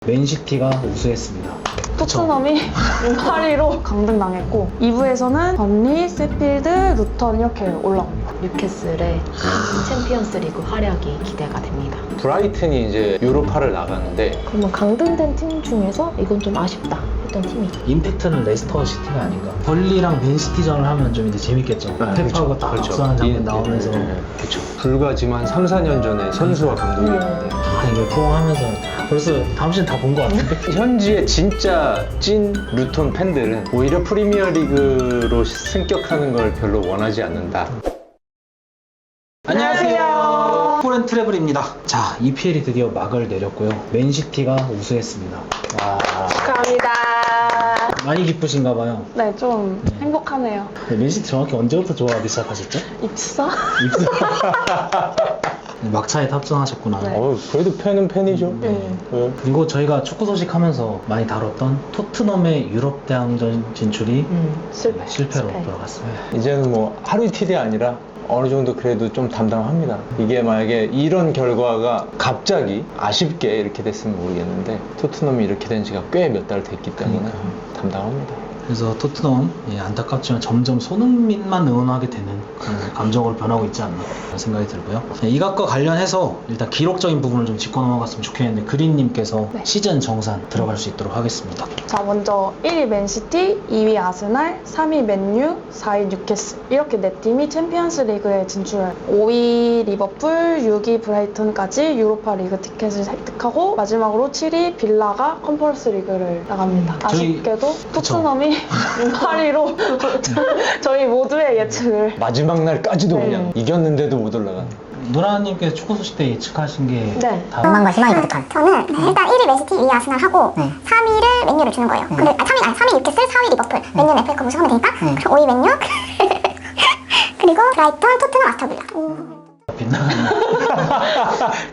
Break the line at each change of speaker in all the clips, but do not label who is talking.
맨시티가 우승했습니다.
토트넘이 8위로 강등당했고 2부에서는 번리, 세필드, 루턴 이렇게 올라옵니다.
뉴캐슬의 챔피언스 리그 활약이 기대가 됩니다.
브라이튼이 이제 유로파를 나가는데
그러면 강등된 팀 중에서 이건 좀 아쉽다 했던 팀이
임팩트는 레스터 시티가 아닌가. 벌리랑 맨시티전을 하면 좀 이제 재밌겠죠. 펩하고 딱 압수하는 장면 나오면서
그렇죠. 불과 지금 한 3, 4년 전에 선수와 감독이었는데
이걸 포옹하면서 벌써 다음 시즌 다 본 것 같은데.
현지의 진짜 찐 루톤 팬들은 오히려 프리미어리그로 승격하는 걸 별로 원하지 않는다.
안녕하세요. 포렌 트래블입니다. 자, EPL이 드디어 막을 내렸고요. 맨시티가 우승했습니다. 와,
축하합니다.
많이 기쁘신가 봐요.
네, 좀 행복하네요.
네, 맨시티 정확히 언제부터 좋아하기 시작하셨죠?
입사?
막차에 탑승하셨구나.
네.
그래도 팬은 팬이죠.
네.
그리고 저희가 축구 소식 하면서 많이 다뤘던 토트넘의 유럽 대항전 진출이 실패로 돌아갔습니다.
이제는 뭐 하루 이틀이 아니라 어느 정도 그래도 좀 담담합니다. 이게 만약에 이런 결과가 갑자기 아쉽게 이렇게 됐으면 모르겠는데 토트넘이 이렇게 된 지가 꽤 몇 달 됐기 때문에 담담합니다.
그래서 토트넘 안타깝지만 점점 손흥민만 응원하게 되는 그런 감정으로 변하고 있지 않나 그런 생각이 들고요. 이것과 관련해서 일단 기록적인 부분을 좀 짚고 넘어갔으면 좋겠는데 그린님께서 시즌 정산 들어갈 수 있도록 하겠습니다.
자, 먼저 1위 맨시티, 2위 아스날, 3위 맨유, 4위 뉴캐슬 이렇게 네 팀이 챔피언스 리그에 진출할 5위 리버풀, 6위 브라이턴까지 유로파 리그 티켓을 획득하고 마지막으로 7위 빌라가 컨퍼런스 리그를 나갑니다. 아쉽게도 토트넘이 8위로 저희 모두의 예측을
마지막 날까지도
네.
그냥 이겼는데도 못 올라간.
누나님께서 축구 소식 때 예측하신 게
네.
욕망과 희망이 가득한. 저는 일단 1위 맨시티, 2위 아스날하고 3위를 맨유를 주는 거예요. 근데 3위 뉴캐슬, 4위 리버풀, 맨유는 FA컵 우승하면 되니까 그럼 5위 맨유, 그리고 브라이턴, 토트넘, 아스ton 빌라.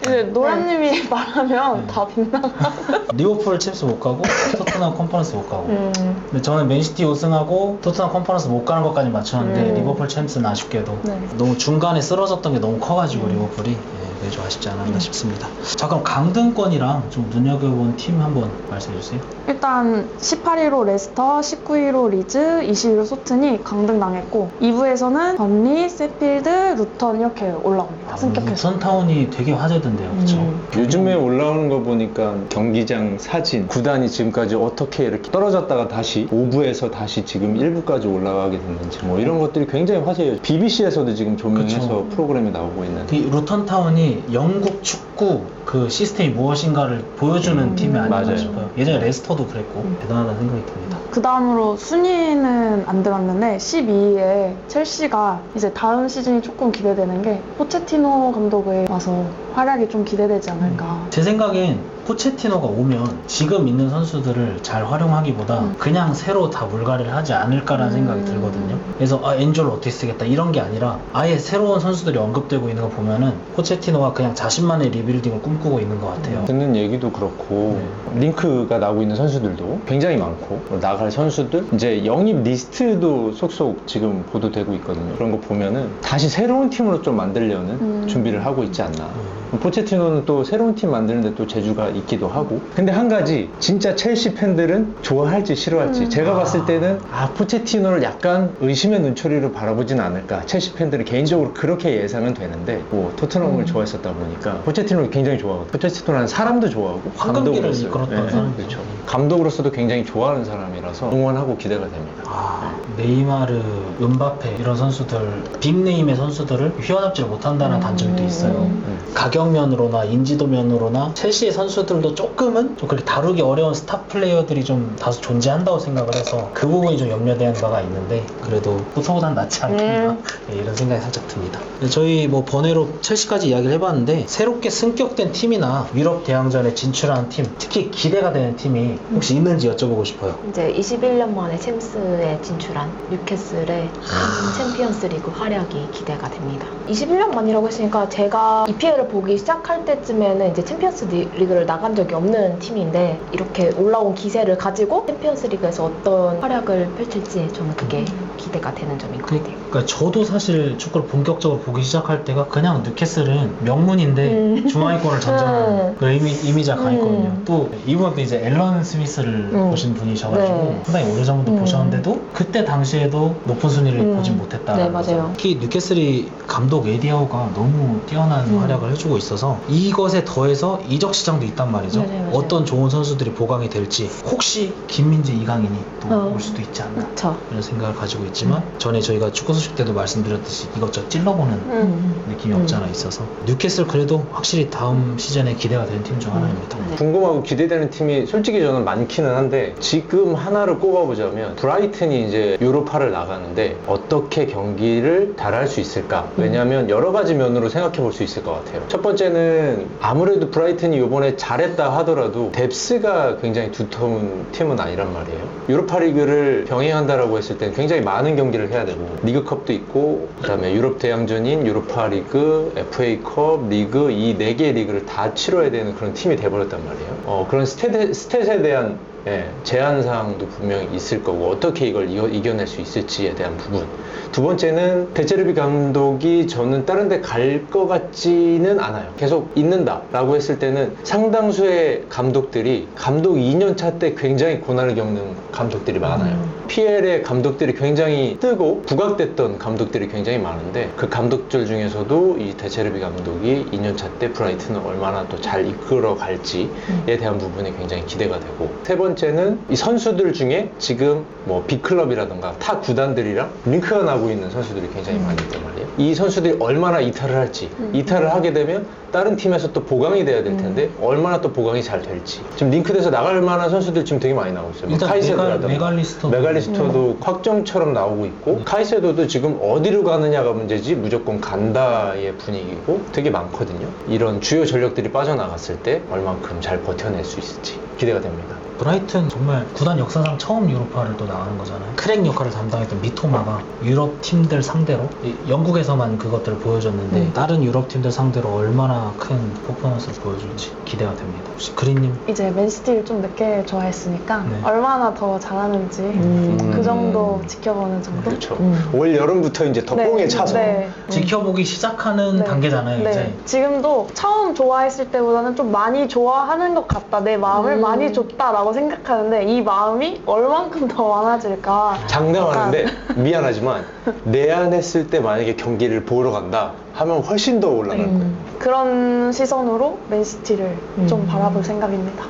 이제 노란님이 말하면 다 빗나가.
리버풀 챔스 못 가고 토트넘 컨퍼런스 못 가고 근데 저는 맨시티 우승하고 토트넘 컨퍼런스 못 가는 것까지 맞췄는데 리버풀 챔스는 아쉽게도 너무 중간에 쓰러졌던 게 너무 커가지고 리버풀이 그게 좀 아쉽지 않았나 싶습니다. 자, 그럼 강등권이랑 좀 눈여겨본 팀 한번 말씀해주세요.
일단 18위로 레스터, 19위로 리즈, 20위로 소튼이 강등당했고 2부에서는 번리, 세필드, 루턴 이렇게 올라옵니다. 승격해서.
루턴타운이 되게 화제던데요, 그렇죠?
요즘에 올라오는 거 보니까 경기장 사진, 구단이 지금까지 어떻게 이렇게 떨어졌다가 다시 5부에서 다시 지금 1부까지 올라가게 됐는지 뭐 이런 것들이 굉장히 화제예요. BBC에서도 지금 조명해서
그쵸.
프로그램에 나오고 있는.
그 루턴타운이 영국 축구 그 시스템이 무엇인가를 보여주는 팀이 아닌가
맞아요.
싶어요. 예전에 레스터도 그랬고 대단하다는 생각이 듭니다.
그 다음으로 순위는 안 들었는데 12위에 첼시가 이제 다음 시즌이 조금 기대되는 게 포체티노 감독이 와서 활약이 좀 기대되지 않을까.
제 생각엔 포체티노가 오면 지금 있는 선수들을 잘 활용하기보다 그냥 새로 다 물갈이를 하지 않을까라는 생각이 들거든요. 그래서 엔조를 어떻게 쓰겠다 이런 게 아니라 아예 새로운 선수들이 언급되고 있는 거 보면은 포체티노가 그냥 자신만의 리빌딩을 꿈꾸고 있는 것 같아요.
듣는 얘기도 그렇고 링크가 나오고 있는 선수들도 굉장히 많고 나갈 선수들 이제 영입 리스트도 속속 지금 보도되고 있거든요. 그런 거 보면은 다시 새로운 팀으로 좀 만들려는 준비를 하고 있지 않나. 포체티노는 또 새로운 팀 만드는데 또 재주가 있기도 하고. 근데 한 가지 진짜 첼시 팬들은 좋아할지 싫어할지 제가 봤을 때는 포체티노를 약간 의심의 눈초리로 바라보진 않을까. 첼시 팬들은 개인적으로 그렇게 예상은 되는데 뭐 토트넘을 좋아했었다 보니까 포체티노를 굉장히 좋아하고 포체티노라는 사람도 좋아하고
황금기를 이끌었던 사람.
그렇죠. 감독으로서도 굉장히 좋아하는 사람이라서 응원하고 기대가 됩니다.
네이마르, 은바페 이런 선수들 빅네임의 선수들을 휘어잡지를 못한다는 단점이 또 있어요. 가격면으로나 인지도면으로나 첼시의 선수들도 조금은 좀 그렇게 다루기 어려운 스타 플레이어들이 좀 다소 존재한다고 생각을 해서 그 부분이 좀 염려되는 바가 있는데 그래도 포터보단 낫지 않겠나 이런 생각이 살짝 듭니다. 저희 뭐 번외로 첼시까지 이야기를 해봤는데 새롭게 승격된 팀이나 유럽 대항전에 진출한 팀 특히 기대가 되는 팀이 혹시 있는지 여쭤보고 싶어요.
이제 21년 만에 챔스에 진출한 뉴캐슬의 챔피언스 리그 활약이 기대가 됩니다. 21년 만이라고 했으니까 제가 EPL을 보기 시작할 때쯤에는 이제 챔피언스 리그를 나간 적이 없는 팀인데 이렇게 올라온 기세를 가지고 챔피언스 리그에서 어떤 활약을 펼칠지 저는 그게 기대가 되는 점인 것 같아요.
그러니까 저도 사실 축구를 본격적으로 보기 시작할 때가 그냥 뉴캐슬은 명문인데 중하위권을 전전하는 그 이미지가 강했거든요. 또 이분은 또 이제 앨런 스미스를 보신 분이셔가지고
네.
상당히 오래전부터 보셨는데도 그때 당시에도 높은 순위를 보진 못했다는
네,
거죠.
맞아요.
특히 뉴캐슬이 감독 에디 하우가 너무 뛰어난 활약을 해주고 있어서 이것에 더해서 이적 시장도 있단 말이죠.
맞아요.
어떤 좋은 선수들이 보강이 될지 혹시 김민재, 이강인이 또
어.
올 수도 있지 않나
그렇죠.
이런 생각을 가지고 있지만 전에 저희가 축구 소식 때도 말씀드렸듯이 이것저것 찔러보는 느낌이 없지 않아 있어서 뉴캐슬 그래도 확실히 다음 시즌에 기대가 되는 팀 중 하나입니다.
궁금하고 기대되는 팀이 솔직히 저는 많기는 한데 지금 하나를 꼽아보자면 브라이튼이 이제 유로파를 나가는데 어떻게 경기를 잘할 수 있을까? 왜냐하면 여러 가지 면으로 생각해 볼 수 있을 것 같아요. 첫 번째는 아무래도 브라이튼이 이번에 잘했다 하더라도 뎁스가 굉장히 두터운 팀은 아니란 말이에요. 유로파 리그를 병행한다라고 했을 때는 굉장히 많은 경기를 해야 되고 리그컵도 있고 그다음에 유럽 대항전인 유로파 리그, FA컵, 리그 이 4개의 리그를 다 치러야 되는 그런 팀이 돼버렸단 말이에요. 그런 스탯에 대한 제한사항도 분명히 있을 거고 어떻게 이걸 이겨낼 수 있을지에 대한 부분. 두 번째는 데체르비 감독이 저는 다른 데 갈 것 같지는 않아요. 계속 있는다 라고 했을 때는 상당수의 감독들이 감독 2년차 때 굉장히 고난을 겪는 감독들이 많아요. PL의 감독들이 굉장히 뜨고 부각됐던 감독들이 굉장히 많은데 그 감독들 중에서도 이 데체르비 감독이 2년차 때 브라이튼을 얼마나 또 잘 이끌어 갈지에 대한 부분이 굉장히 기대가 되고 세 번째는 이 선수들 중에 지금 뭐 B클럽이라던가 타 구단들이랑 링크가 나고 있는 선수들이 굉장히 많이 있단 말이에요. 이 선수들이 얼마나 이탈을 할지 이탈을 하게 되면 다른 팀에서 또 보강이 돼야 될 텐데 얼마나 또 보강이 잘 될지 지금 링크돼서 나갈 만한 선수들 지금 되게 많이 나오고 있어요.
일단
카이세도라던가
메갈리스터도
확정처럼 나오고 있고 카이세도도 지금 어디로 가느냐가 문제지 무조건 간다의 분위기고 되게 많거든요. 이런 주요 전력들이 빠져나갔을 때 얼만큼 잘 버텨낼 수 있을지 기대가 됩니다.
브라이튼 정말 구단 역사상 처음 유로파를 또 나가는 거잖아요. 크랙 역할을 담당했던 미토마가 유럽 팀들 상대로 영국에서만 그것들을 보여줬는데 다른 유럽 팀들 상대로 얼마나 큰 퍼포먼스를 보여줄지 기대가 됩니다. 혹시 그린님?
이제 맨시티를 좀 늦게 좋아했으니까
네.
얼마나 더 잘하는지 그 정도 지켜보는 정도?
그렇죠. 올 여름부터 이제 더 뽕에 차서
지켜보기 시작하는
네.
단계잖아요.
네.
이제
지금도 처음 좋아했을 때보다는 좀 많이 좋아하는 것 같다. 내 마음을 많이 줬다라고 생각하는데 이 마음이 얼만큼 더 많아질까.
장담하는데 미안하지만 내한했을 때 만약에 경기를 보러 간다 하면 훨씬 더 올라갈 거예요.
그런 시선으로 맨시티를 좀 바라볼 생각입니다.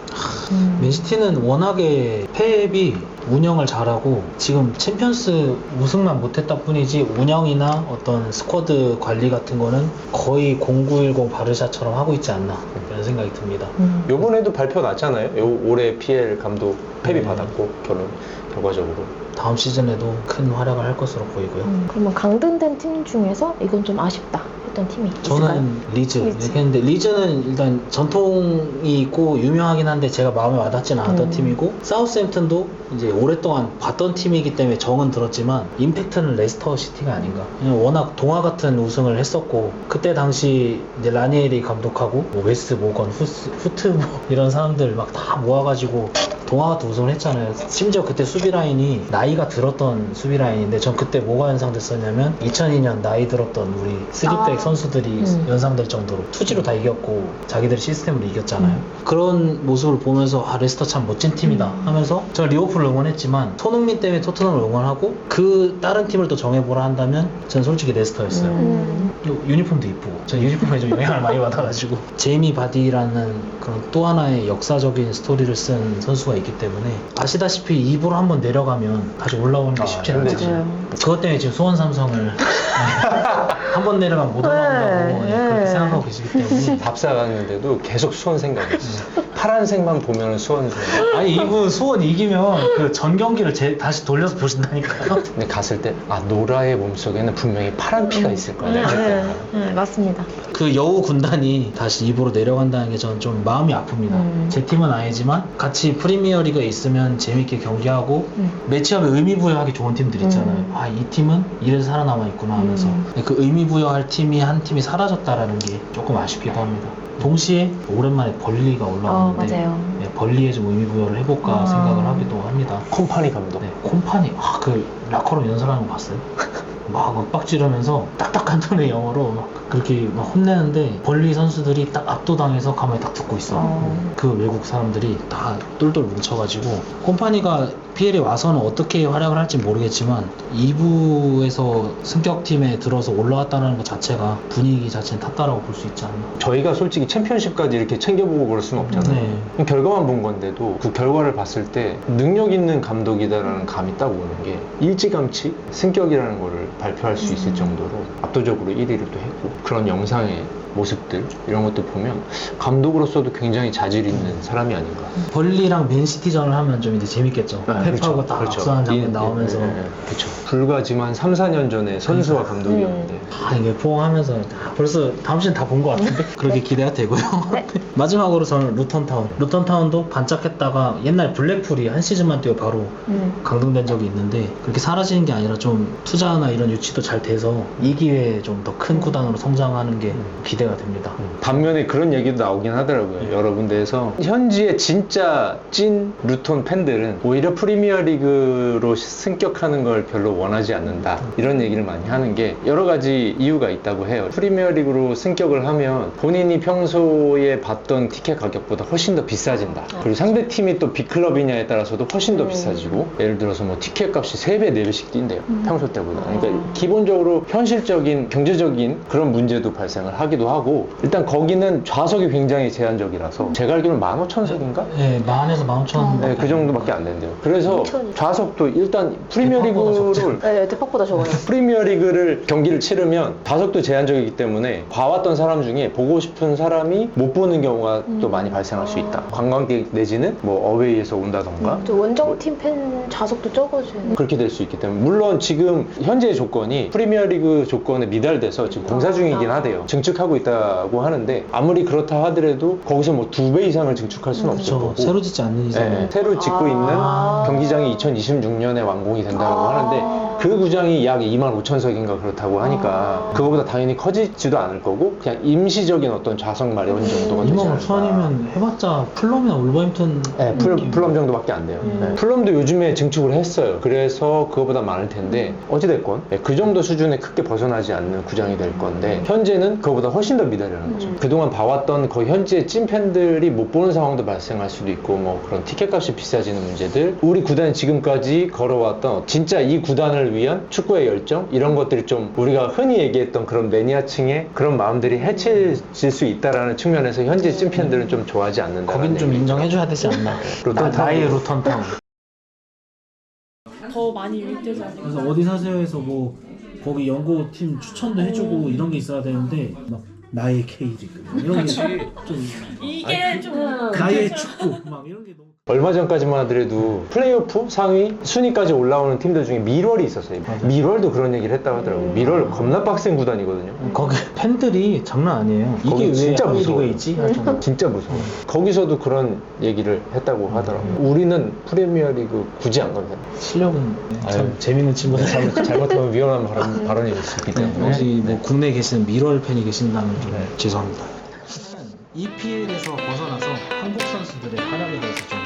맨시티는 워낙에 펩이 운영을 잘하고 지금 챔피언스 우승만 못했다 뿐이지 운영이나 어떤 스쿼드 관리 같은 거는 거의 0910 바르샤처럼 하고 있지 않나 이런 생각이 듭니다.
요번에도 발표 났잖아요. 올해 PL 감독 펩이 받았고 결과적으로
다음 시즌에도 큰 활약을 할 것으로 보이고요.
그러면 강등된 팀 중에서 이건 좀 아쉽다 했던 팀이 있을까요?
저는 리즈 이렇게 했는데 리즈는 일단 전통이 있고 유명하긴 한데 제가 마음에 와닿지는 않았던 팀이고 사우스햄튼도 이제 오랫동안 봤던 팀이기 때문에 정은 들었지만 임팩트는 레스터 시티가 아닌가. 워낙 동화 같은 우승을 했었고 그때 당시 이제 라니에리 감독하고 뭐 웨스 모건, 후트 뭐 이런 사람들 막 다 모아가지고 동화 같은 우승을 했잖아요. 심지어 그때 수비 라인이 나이가 들었던 수비 라인인데 전 그때 뭐가 연상됐었냐면 2002년 나이 들었던 우리 3백 선수들이 연상될 정도로 투지로 다 이겼고 자기들의 시스템으로 이겼잖아요. 그런 모습을 보면서 아 레스터 참 멋진 팀이다 하면서 제가 리버풀을 응원했지만 손흥민 때문에 토트넘을 응원하고 그 다른 팀을 또 정해보라 한다면 전 솔직히 레스터였어요. 유니폼도 이쁘고 전 유니폼에 좀 영향을 많이 받아가지고 제이미 바디라는 그런 또 하나의 역사적인 스토리를 쓴 선수가 있기 때문에 아시다시피 2부로 한번 내려가면 다시 올라오는 게 쉽지
힘들지.
않죠. 그것 때문에 지금 수원 삼성을 한 번 내려가면 못 올라온다고 그렇게 생각하고 계시기 때문에
밥 사갔는데도 계속 수원 생각했어. 파란색만 보면 수원 생각.
아니 이분 수원 이기면 그 전 경기를 다시 돌려서 보신다니까요.
근데 갔을 때 아 노라의 몸속에는 분명히 파란 피가 있을 거야.
네, 맞습니다.
그 여우 군단이 다시 2부로 내려간다는 게 저는 좀 마음이 아픕니다. 제 팀은 아니지만 같이 프리미어리그에 있으면 재밌게 경기하고 매치업에 의미부여하기 좋은 팀들 있잖아요. 아 이 팀은 이래서 살아남아 있구나 하면서 그 의미부여할 팀이 한 팀이 사라졌다라는 게 조금 아쉽기도 합니다. 동시에 오랜만에 벌리가 올라왔는데
맞아요.
네, 벌리에 좀 의미 부여를 해볼까 생각을 하기도 합니다.
콤파니 감독.
네, 콤파니 그 라커룸 연설하는 거 봤어요? 막 윽박지르면서 딱딱한 톤의 영어로 막 그렇게 막 혼내는데 벌리 선수들이 딱 압도당해서 가만히 딱 듣고 있어. 그 외국 사람들이 다 똘똘 뭉쳐가지고 콤파니가 PL에 와서는 어떻게 활약을 할지 모르겠지만 2부에서 승격팀에 들어서 올라왔다는 것 자체가 분위기 자체는 탔다라고 볼 수 있지 않나.
저희가 솔직히 챔피언십까지 이렇게 챙겨보고 그럴 수는 없잖아요.
네.
그럼 결과만 본 건데도 그 결과를 봤을 때 능력 있는 감독이다라는 감이 딱 오는 게 일찌감치 승격이라는 거를 발표할 수 있을 정도로 압도적으로 1위를 또 했고 그런 영상의 모습들 이런 것들 보면 감독으로서도 굉장히 자질 있는 사람이 아닌가.
벌리랑 맨시티전을 하면 좀 이제 재밌겠죠. 펩하고 딱 압수하는 장면 나오면서
그렇죠. 불과지만 3, 4년 전에 선수와 감독이었는데
이게 포옹하면서 벌써 다음 시즌 다 본 것 같은데 그렇게 기대가 되고요. 마지막으로 저는 루턴타운도 반짝했다가 옛날 블랙풀이 한 시즌만 뛰어 바로 강등된 적이 있는데 그렇게 사라지는 게 아니라 좀 투자나 이런 유치도 잘 돼서 이 기회에 좀 더 큰 구단으로 성장하는 게 기대가 됩니다.
반면에 그런 얘기도 나오긴 하더라고요. 여러 군데에서 현지의 진짜 찐 루톤 팬들은 오히려 프리미어리그로 승격하는 걸 별로 원하지 않는다 이런 얘기를 많이 하는 게 여러 가지 이유가 있다고 해요. 프리미어리그로 승격을 하면 본인이 평소에 받던 티켓 가격보다 훨씬 더 비싸진다. 그리고 상대 팀이 또 빅클럽이냐에 따라서도 훨씬 더 비싸지고 예를 들어서 뭐 티켓 값이 3배, 4배씩 뛴대요. 평소 때보다. 그러니까 기본적으로 현실적인 경제적인 그런 문제도 발생을 하기도 하고 일단 거기는 좌석이 굉장히 제한적이라서 제가 알기로는 15,000석인가?
네, 10,000에서 15,000.
네, 그 정도밖에 안 된대요. 그래서 좌석도 일단 프리미어리그를
네, 대박보다 적어요.
프리미어리그를 경기를 치르면 좌석도 제한적이기 때문에 봐왔던 사람 중에 보고 싶은 사람이 못 보는 경우가 또 많이 발생할 수 있다. 관광객 내지는 뭐 어웨이에서 온다던가
또 원정팀 팬 좌석도 적어지는.
그렇게 될 수 있기 때문에 물론 지금 현재의 조건이 프리미어리그 조건에 미달돼서 지금 공사 중이긴 하대요. 증축하고 있다고 하는데 아무리 그렇다 하더라도 거기서 뭐 2배 이상을 증축할 수는 없을
그렇죠.
거고
새로 짓지 않는 이상.
네, 새로 짓고 있는 경기장이 2026년에 완공이 된다고 하는데 그 구장이 약 25,000석인가 그렇다고 하니까 그거보다 당연히 커지지도 않을 거고 그냥 임시적인 어떤 좌석 마련 정도가 되지 않을까.
25,000이면 해봤자 플럼이나 울버햄튼.
네, 플럼 정도밖에 안 돼요. 네, 플럼도 요즘에 증축을 했어요. 그래서 그거보다 많을 텐데 어찌됐건 네, 그 정도 수준에 크게 벗어나지 않는 구장이 될 건데 현재는 그거보다 훨씬 더 미달이라는 거죠. 그동안 봐왔던 거의 현지의 찐팬들이 못 보는 상황도 발생할 수도 있고 뭐 그런 티켓값이 비싸지는 문제들 우리 구단이 지금까지 걸어왔던 진짜 이 구단을 위한 축구의 열정 이런 것들이 좀 우리가 흔히 얘기했던 그런 매니아층의 그런 마음들이 해체질 수 있다라는 측면에서 현지 찐팬들은 좀 좋아하지 않는다.
거긴 좀 인정해줘야 되지 않나. 나의 루턴타운.
더 많이 유입되지 않을까.
그래서 어디 사세요에서 뭐 거기 연고 팀 추천도 해주고 이런 게 있어야 되는데 막 나의 K리그 이런 게 좀
이게 좀
나의 축구 막 이런 게 너무.
얼마 전까지만 하더라도 플레이오프 상위 순위까지 올라오는 팀들 중에 미럴이 있었어요. 미럴도 그런 얘기를 했다고 하더라고요. 미럴 겁나 빡센 구단이거든요.
거기 팬들이 장난 아니에요. 이게
거기
왜
진짜
하이리그에
무서워요.
있지? 할 정도로.
진짜 무서워. 거기서도 그런 얘기를 했다고 하더라고요. 우리는 프리미어리그 굳이 안 가면
실력은 참
아유.
재밌는 친구들.
잘못하면 위험한 발언이 될 수 있기 때문에.
혹시 뭐 국내에 계시는 미럴 팬이 계신다면 좀 죄송합니다. EPL에서 벗어나서 한국 선수들의 활약에 대해서 좀